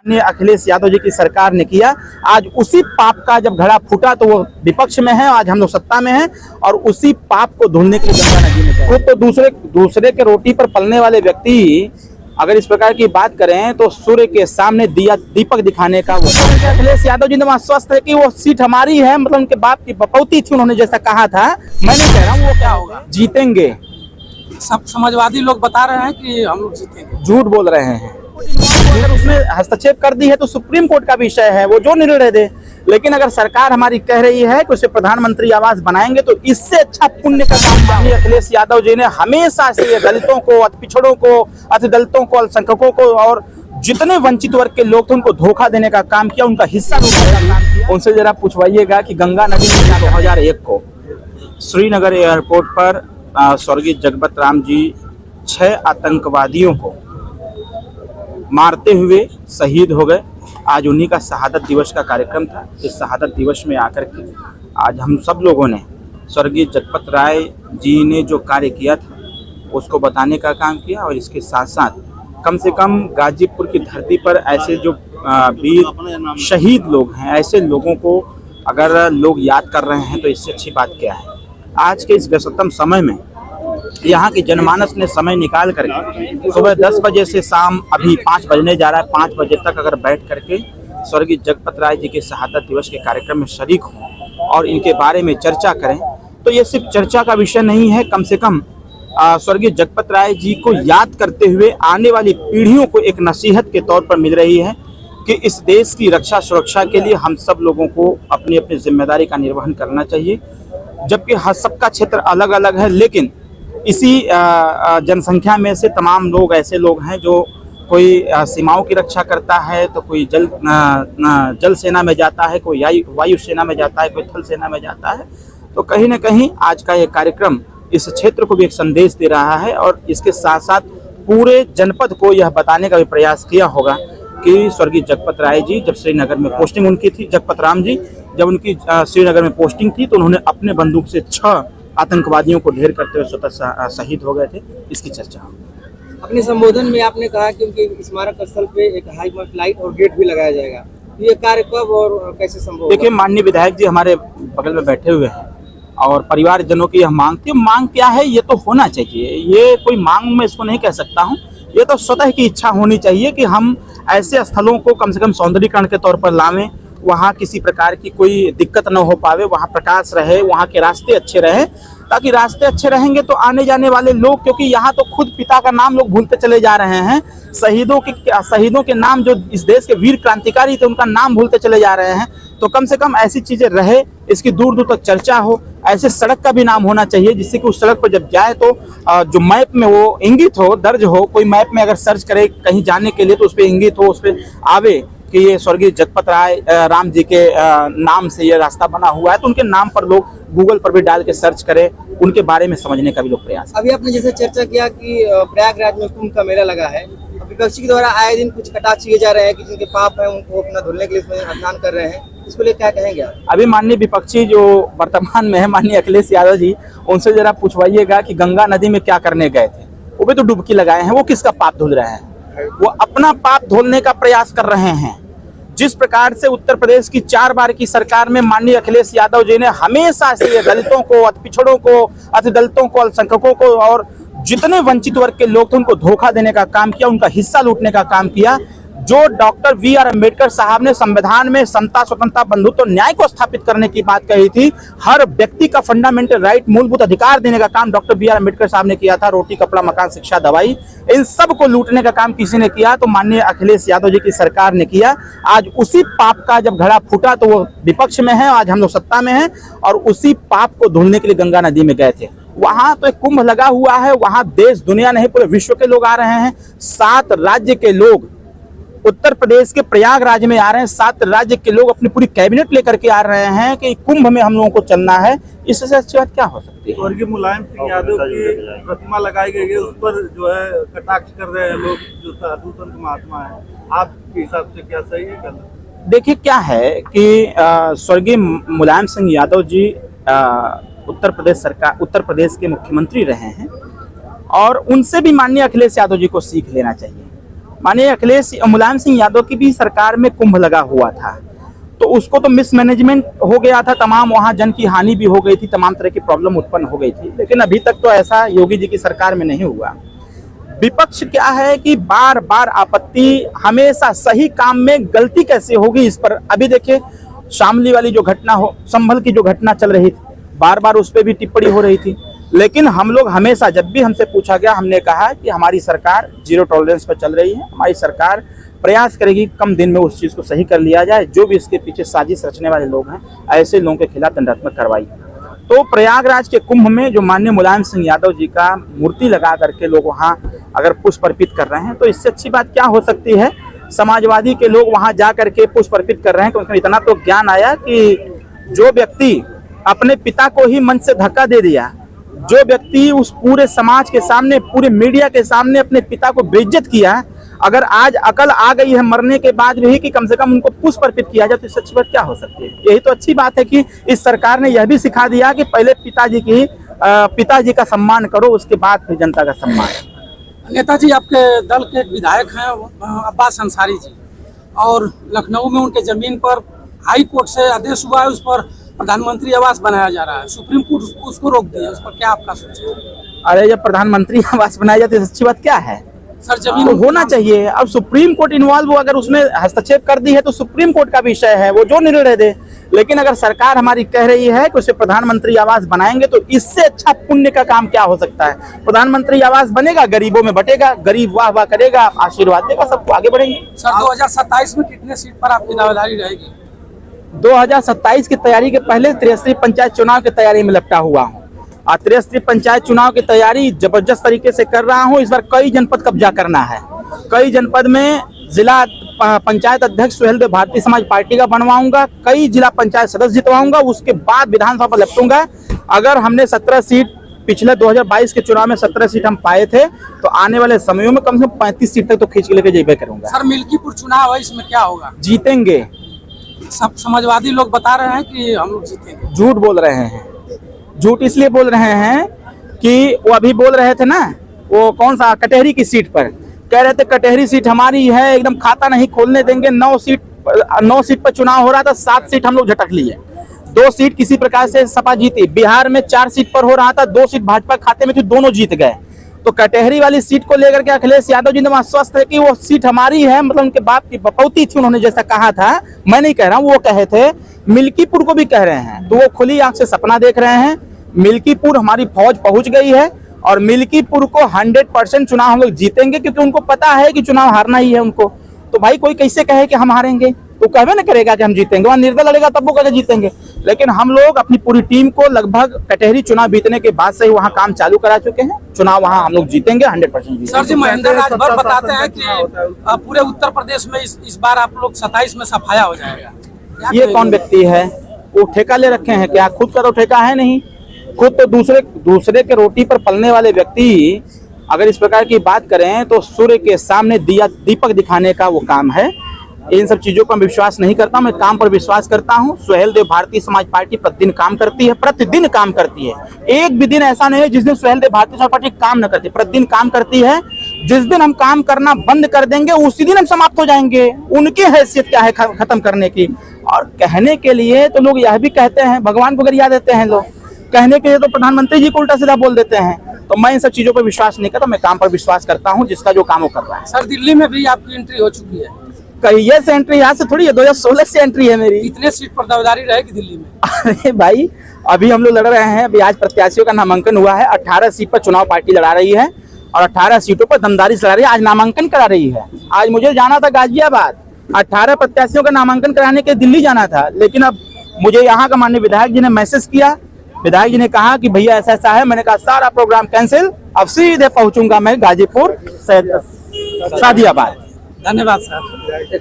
अखिलेश यादव जी की सरकार ने किया, आज उसी पाप का जब घड़ा फूटा तो वो विपक्ष में है, आज हम लोग सत्ता में हैं और उसी पाप को धुलने के लिए गंगा नदी में गए। खुद तो दूसरे के रोटी पर पलने वाले व्यक्ति अगर इस प्रकार की बात करें तो सूर्य के सामने दीपक दिखाने का वो अखिलेश यादव जी ने आश्वस्त है कि वो सीट हमारी है, मतलब उनके बाप की बपौती थी, उन्होंने जैसा कहा था। मैं नहीं कह रहा हूँ वो क्या होगा, जीतेंगे। सब समाजवादी लोग बता रहे हैं कि हम लोग जीतेंगे, झूठ बोल रहे हैं। अगर उसमें हस्तक्षेप कर दी है तो सुप्रीम कोर्ट का विषय है, वो जो निर्णय दे। लेकिन अगर सरकार हमारी कह रही है कि उसे प्रधानमंत्री आवास बनाएंगे तो इससे अच्छा पुण्य का काम माननीय अखिलेश यादव जी ने हमेशा से दलितों को, अति पिछड़ों को, अति दलितों को, अल्पसंख्यकों को और जितने वंचित वर्ग के लोग थे उनको धोखा देने का काम किया, उनका हिस्सा लूटने का काम किया। उनसे जरा पूछवाइएगा कि गंगा नदी में 2001 को श्रीनगर एयरपोर्ट पर स्वर्गीय जगपत राम जी 6 आतंकवादियों को मारते हुए शहीद हो गए। आज उन्हीं का शहादत दिवस का कार्यक्रम था। इस शहादत दिवस में आकर के आज हम सब लोगों ने स्वर्गीय जगपत राय जी ने जो कार्य किया था उसको बताने का काम किया और इसके साथ साथ कम से कम गाजीपुर की धरती पर ऐसे जो वीर शहीद लोग हैं, ऐसे लोगों को अगर लोग याद कर रहे हैं तो इससे अच्छी बात क्या है। आज के इस व्यस्ततम समय में यहाँ की जनमानस ने समय निकाल करके सुबह 10 बजे से शाम अभी 5 बजने जा रहा है, 5 बजे तक अगर बैठ करके स्वर्गीय जगपत राय जी के शहादत दिवस के कार्यक्रम में शरीक हों और इनके बारे में चर्चा करें तो ये सिर्फ चर्चा का विषय नहीं है। कम से कम स्वर्गीय जगपत राय जी को याद करते हुए आने वाली पीढ़ियों को एक नसीहत के तौर पर मिल रही है कि इस देश की रक्षा सुरक्षा के लिए हम सब लोगों को अपनी अपनी जिम्मेदारी का निर्वहन करना चाहिए। जबकि हर सबका क्षेत्र अलग अलग है, लेकिन इसी जनसंख्या में से तमाम लोग ऐसे लोग हैं जो कोई सीमाओं की रक्षा करता है, तो कोई जल सेना में जाता है, कोई वायु सेना में जाता है, कोई थल सेना में जाता है। तो कहीं ना कहीं आज का ये कार्यक्रम इस क्षेत्र को भी एक संदेश दे रहा है और इसके साथ साथ पूरे जनपद को यह बताने का भी प्रयास किया होगा कि स्वर्गीय जगपत राय जी जब श्रीनगर में पोस्टिंग उनकी थी, जगपत राम जी जब उनकी श्रीनगर में पोस्टिंग थी तो उन्होंने अपने बंदूक से 6 आतंकवादियों को ढेर करते हुए स्वतः शहीद हो गए थे। इसकी चर्चा अपने संबोधन में आपने कहा कि उनके स्मारक स्थल पे एक हाई लाइट और गेट भी लगाया जाएगा। ये कार्य कब और कैसे संभव? देखिए, माननीय विधायक जी हमारे बगल में बैठे हुए हैं और परिवारजनों की यह मांग थी। मांग क्या है, ये तो होना चाहिए, ये कोई मांग मैं इसको नहीं कह सकता हूँ, ये तो स्वतः की इच्छा होनी चाहिए कि हम ऐसे स्थलों को कम से कम सौंदर्यीकरण के तौर पर लावें, वहाँ किसी प्रकार की कोई दिक्कत न हो पावे, वहाँ प्रकाश रहे, वहाँ के रास्ते अच्छे रहे, ताकि रास्ते अच्छे रहेंगे तो आने जाने वाले लोग, क्योंकि यहाँ तो खुद पिता का नाम लोग भूलते चले जा रहे हैं, शहीदों के नाम जो इस देश के वीर क्रांतिकारी थे उनका नाम भूलते चले जा रहे हैं। तो कम से कम ऐसी चीजें रहे, इसकी दूर दूर तक चर्चा हो। ऐसे सड़क का भी नाम होना चाहिए जिससे कि उस सड़क पर जब जाए तो जो मैप में वो इंगित हो, दर्ज हो, कोई मैप में अगर सर्च करे कहीं जाने के लिए तो उस पर इंगित हो, उस पर आवे कि ये स्वर्गीय जगपत राम जी के नाम से ये रास्ता बना हुआ है, तो उनके नाम पर लोग गूगल पर भी डाल के सर्च करें, उनके बारे में समझने का भी लोग प्रयास। अभी आपने जैसे चर्चा किया कि प्रयागराज में कुंभ का मेला लगा है, विपक्षी के द्वारा आए दिन कुछ कटाक्ष किए जा रहे हैं कि जिनके पाप है उनको अपना धुलने के लिए स्नान कर रहे हैं, इसको लिए क्या कहेंगे आप? अभी माननीय विपक्षी जो वर्तमान में है, माननीय अखिलेश यादव जी, उनसे जरा पूछवाइएगा कि गंगा नदी में क्या करने गए थे। वो भी तो डुबकी लगाए हैं, वो किसका पाप धुल रहे हैं? वो अपना पाप धुलने का प्रयास कर रहे हैं। जिस प्रकार से उत्तर प्रदेश की 4 बार की सरकार में माननीय अखिलेश यादव जी ने हमेशा से दलितों को, अति पिछड़ों को, अति दलितों को, अल्पसंख्यकों को और जितने वंचित वर्ग के लोग थे उनको धोखा देने का काम किया, उनका हिस्सा लूटने का काम किया। जो डॉक्टर बी.आर. अम्बेडकर साहब ने संविधान में समता, स्वतंत्रता, बंधुत्व और न्याय को स्थापित करने की बात कही थी, हर व्यक्ति का फंडामेंटल राइट, मूलभूत अधिकार देने का काम डॉक्टर बी.आर. अम्बेडकर साहब ने किया था। रोटी, कपड़ा, मकान, शिक्षा, दवाई, इन सब को लूटने का काम किसी ने किया तो माननीय अखिलेश यादव जी की सरकार ने किया। आज उसी पाप का जब घड़ा फूटा तो वो विपक्ष में है, आज हम लोग सत्ता में हैं और उसी पाप को धुलने के लिए गंगा नदी में गए थे। वहां तो एक कुंभ लगा हुआ है, वहां देश दुनिया नहीं पूरे विश्व के लोग आ रहे हैं। 7 राज्य के लोग उत्तर प्रदेश के प्रयागराज में आ रहे हैं, 7 राज्य के लोग अपनी पूरी कैबिनेट लेकर के आ रहे हैं कि कुंभ में हम लोगों को चलना है। इससे अच्छी बात क्या हो सकती है? स्वर्गीय मुलायम सिंह यादव की प्रतिमा लगाई गई है, उस पर जो है कटाक्ष कर रहे हैं लोग जो साधु संत महात्मा है, आपके हिसाब से क्या सही है? देखिए, क्या है कि स्वर्गीय मुलायम सिंह यादव जी उत्तर प्रदेश के मुख्यमंत्री रहे हैं और उनसे भी माननीय अखिलेश यादव जी को सीख लेना चाहिए। माननीय अखिलेश मुलायम सिंह यादव की भी सरकार में कुंभ लगा हुआ था, तो उसको तो मिसमैनेजमेंट हो गया था, तमाम वहाँ जन की हानि भी हो गई थी, तमाम तरह की प्रॉब्लम उत्पन्न हो गई थी। लेकिन अभी तक तो ऐसा योगी जी की सरकार में नहीं हुआ। विपक्ष क्या है कि बार बार आपत्ति, हमेशा सही काम में गलती कैसे होगी इस पर। अभी देखिए शामली वाली जो घटना हो, संभल की जो घटना चल रही थी, बार बार उस पर भी टिप्पणी हो रही थी। लेकिन हम लोग हमेशा, जब भी हमसे पूछा गया, हमने कहा कि हमारी सरकार जीरो टॉलरेंस पर चल रही है, हमारी सरकार प्रयास करेगी कम दिन में उस चीज़ को सही कर लिया जाए। जो भी इसके पीछे साजिश रचने वाले लोग हैं, ऐसे लोगों के खिलाफ दंडात्मक कार्रवाई। तो प्रयागराज के कुंभ में जो माननीय मुलायम सिंह यादव जी का मूर्ति लगा करके लोग वहाँ अगर पुष्प अर्पित कर रहे हैं, तो इससे अच्छी बात क्या हो सकती है। समाजवादी के लोग वहाँ जा करके पुष्प अर्पित कर रहे हैं, क्योंकि इतना तो ज्ञान आया कि जो व्यक्ति अपने पिता को ही मंच से धक्का दे दिया, जो व्यक्ति उस पूरे समाज के सामने, पूरे मीडिया के सामने अपने पिता को बेइज्जत किया, अगर आज अकल आ गई है मरने के बाद भी कि कम से कम उनको पुष्प अर्पित किया जाए, तो इससे अच्छी बात क्या हो सकती है। यही तो अच्छी बात है कि इस सरकार ने यह भी सिखा दिया कि पहले पिताजी का सम्मान करो, उसके बाद फिर जनता का सम्मान। नेताजी, आपके दल के एक विधायक हैं अब्बास अंसारी जी, और लखनऊ में उनके जमीन पर हाई कोर्ट से आदेश हुआ है, उस पर प्रधानमंत्री आवास बनाया जा रहा है। सुप्रीम कोर्ट उसको रोक दिया, उस पर क्या आपका सोच है? अरे जब प्रधानमंत्री आवास बनाया जाए तो अच्छी बात क्या है सर? जमीन तो होना चाहिए। अब सुप्रीम कोर्ट इन्वॉल्व हो, अगर उसमें हस्तक्षेप कर दी है तो सुप्रीम कोर्ट का विषय है, वो जो निर्णय दे। लेकिन अगर सरकार हमारी कह रही है कि उसे प्रधानमंत्री आवास बनाएंगे, तो इससे अच्छा पुण्य का काम क्या हो सकता है। प्रधानमंत्री आवास बनेगा, गरीबों में बटेगा, गरीब वाह वाह करेगा, आशीर्वाद देगा, सबको आगे बढ़ेंगे। सर 2027 में कितने सीट पर आपकी दावेदारी रहेगी? 2027 की तैयारी के पहले त्रिस्तरीय पंचायत चुनाव की तैयारी में लपटा हुआ हूँ, और त्रिस्तरीय पंचायत चुनाव की तैयारी जबरदस्त तरीके से कर रहा हूँ। इस बार कई जनपद कब्जा करना है, कई जनपद में जिला पंचायत अध्यक्ष सुहेलदेव भारतीय समाज पार्टी का बनवाऊंगा, कई जिला पंचायत सदस्य जितवाऊंगा, उसके बाद विधानसभा पर लपटूंगा। अगर हमने 17 सीट पिछले 2022 के चुनाव में 17 सीट हम पाए थे, तो आने वाले समयों में कम से कम 35 सीट तक तो खींच के लेके जेबे करूंगा। सर मिल्कीपुर चुनाव है, इसमें क्या होगा? जीतेंगे। सब समाजवादी लोग बता रहे हैं कि हम लोग जीतेंगे। झूठ बोल रहे हैं। झूठ इसलिए बोल रहे हैं कि वो अभी बोल रहे थे ना, वो कौन सा कटहरी की सीट पर कह रहे थे कटहरी सीट हमारी है, एकदम खाता नहीं खोलने देंगे। 9 सीट पर चुनाव हो रहा था, 7 सीट हम लोग झटक लिए, 2 सीट किसी प्रकार से सपा जीती। बिहार में 4 सीट पर हो रहा था, 2 सीट भाजपा खाते में थी, दोनों जीत गए। तो कटहरी वाली सीट को लेकर के अखिलेश यादव जी ने आश्वस्त है कि वो सीट हमारी है, मतलब उनके बाप की बपौती थी, उन्होंने जैसा कहा था, मैं नहीं कह रहा हूँ, वो कहे थे। मिल्कीपुर को भी कह रहे हैं, तो वो खुली आंख से सपना देख रहे हैं। मिल्कीपुर हमारी फौज पहुंच गई है, और मिल्कीपुर को 100% चुनाव हम लोग जीतेंगे, क्योंकि उनको पता है कि चुनाव हारना ही है उनको। तो भाई कोई कैसे कहे कि हम हारेंगे, तो कहवे ना करेगा कि हम जीतेंगे, वहाँ निर्दल लड़ेगा तब वो कहे जीतेंगे। लेकिन हम लोग अपनी पूरी टीम को लगभग कटहरी चुनाव जीतने के बाद से ही वहाँ काम चालू करा चुके हैं। चुनाव वहाँ हम लोग जीतेंगे, 100% जीतेंगे। सर जी, महेंद्र राजभर बताते हैं कि पूरे उत्तर प्रदेश में इस बार आप लोग 27 में सफाया हो जाएगा। ये कौन व्यक्ति है? वो ठेका ले रखे हैं क्या? खुद का तो ठेका है नहीं। खुद तो दूसरे के रोटी पर पलने वाले व्यक्ति अगर इस प्रकार की बात करें, तो सूर्य के सामने दीपक दिखाने का वो काम है। इन सब चीजों पर विश्वास नहीं करता, मैं काम पर विश्वास करता हूँ। सुहेलदेव भारतीय समाज पार्टी प्रतिदिन काम करती है, प्रतिदिन काम करती है। एक भी दिन ऐसा नहीं है जिस दिन सुहेलदेव भारतीय समाज पार्टी काम न करती, प्रतिदिन काम करती है। जिस दिन हम काम करना बंद कर देंगे, उसी दिन हम समाप्त हो जाएंगे। उनकी हैसियत क्या है खत्म करने की? और कहने के लिए तो लोग यह भी कहते हैं, भगवान को गरिया देते हैं लोग, कहने के लिए तो प्रधानमंत्री जी को उल्टा सीधा बोल देते हैं। तो मैं इन सब चीजों पर विश्वास नहीं करता, मैं काम पर विश्वास करता हूँ, जिसका जो काम वो कर रहा है। सर दिल्ली में भी आपकी एंट्री हो चुकी है। कहिए से एंट्री, यहाँ से थोड़ी है, 2016 से एंट्री है मेरी। कितने सीट पर दावेदारी रहेगी दिल्ली में? अरे भाई, अभी हम लोग लड़ रहे हैं, अभी आज प्रत्याशियों का नामांकन हुआ है। 18 सीट पर चुनाव पार्टी लड़ा रही है, और 18 सीटों पर दमदारी से लड़ा रही है। आज नामांकन करा रही है। आज मुझे जाना था गाजियाबाद, 18 प्रत्याशियों का नामांकन कराने के दिल्ली जाना था, लेकिन अब मुझे यहाँ का माननीय विधायक जी ने मैसेज किया। विधायक जी ने कहा कि भैया ऐसा ऐसा है। मैंने कहा सारा प्रोग्राम कैंसिल, अब सीधे पहुंचूंगा मैं गाजीपुर सादियाबाद। धन्यवाद सर।